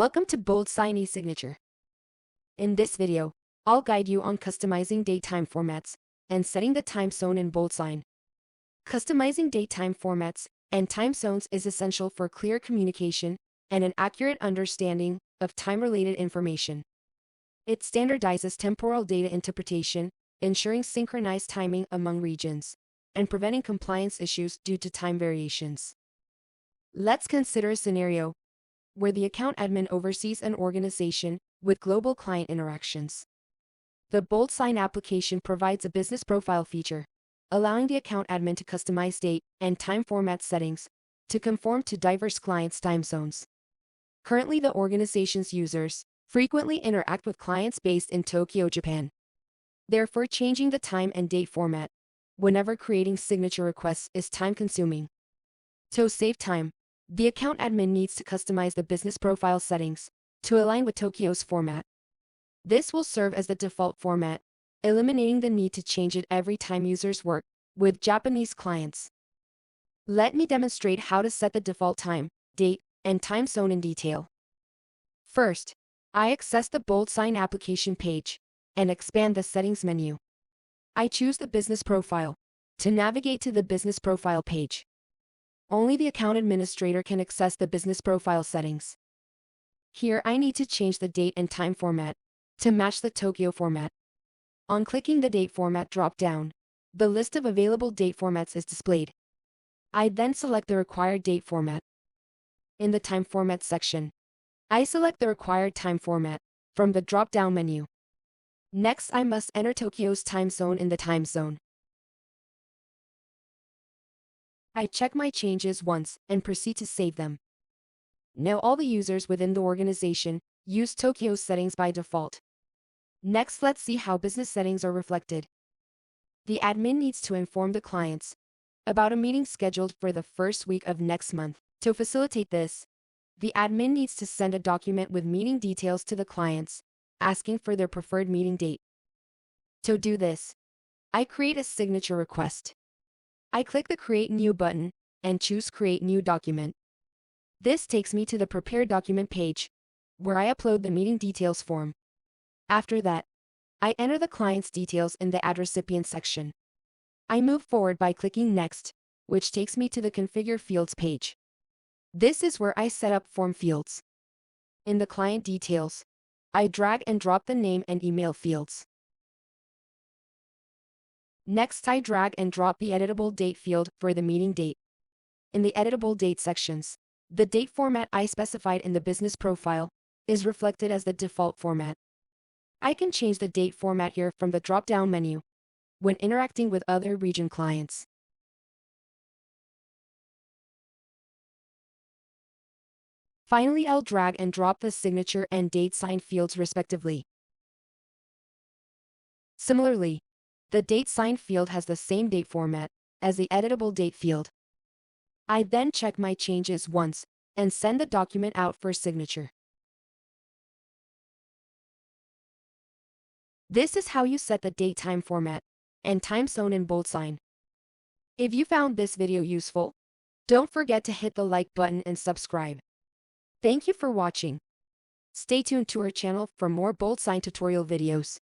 Welcome to BoldSign eSignature. In this video, I'll guide you on customizing date-time formats and setting the time zone in BoldSign. Customizing date-time formats and time zones is essential for clear communication and an accurate understanding of time-related information. It standardizes temporal data interpretation, ensuring synchronized timing among regions, and preventing compliance issues due to time variations. Let's consider a scenario where the account admin oversees an organization with global client interactions. The BoldSign application provides a business profile feature, allowing the account admin to customize date and time format settings to conform to diverse clients' time zones. Currently, the organization's users frequently interact with clients based in Tokyo, Japan. Therefore, changing the time and date format whenever creating signature requests is time-consuming. To save time, the account admin needs to customize the business profile settings to align with Tokyo's format. This will serve as the default format, eliminating the need to change it every time users work with Japanese clients. Let me demonstrate how to set the default time, date, and time zone in detail. First, I access the BoldSign application page and expand the settings menu. I choose the business profile to navigate to the business profile page. Only the account administrator can access the business profile settings. Here I need to change the date and time format to match the Tokyo format. On clicking the date format drop-down, the list of available date formats is displayed. I then select the required date format. In the time format section, I select the required time format from the drop-down menu. Next, I must enter Tokyo's time zone in the time zone. I check my changes once and proceed to save them. Now all the users within the organization use Tokyo's settings by default. Next, let's see how business settings are reflected. The admin needs to inform the clients about a meeting scheduled for the first week of next month. To facilitate this, the admin needs to send a document with meeting details to the clients, asking for their preferred meeting date. To do this, I create a signature request. I click the Create New button and choose Create New Document. This takes me to the Prepare Document page, where I upload the meeting details form. After that, I enter the client's details in the Add Recipient section. I move forward by clicking Next, which takes me to the Configure Fields page. This is where I set up form fields. In the client details, I drag and drop the name and email fields. Next, I drag and drop the editable date field for the meeting date. In the editable date sections, the date format I specified in the business profile is reflected as the default format. I can change the date format here from the drop-down menu when interacting with other region clients. Finally, I'll drag and drop the signature and date sign fields respectively. Similarly, the date sign field has the same date format as the editable date field. I then check my changes once and send the document out for signature. This is how you set the date-time format and time zone in BoldSign. If you found this video useful, don't forget to hit the like button and subscribe. Thank you for watching. Stay tuned to our channel for more BoldSign tutorial videos.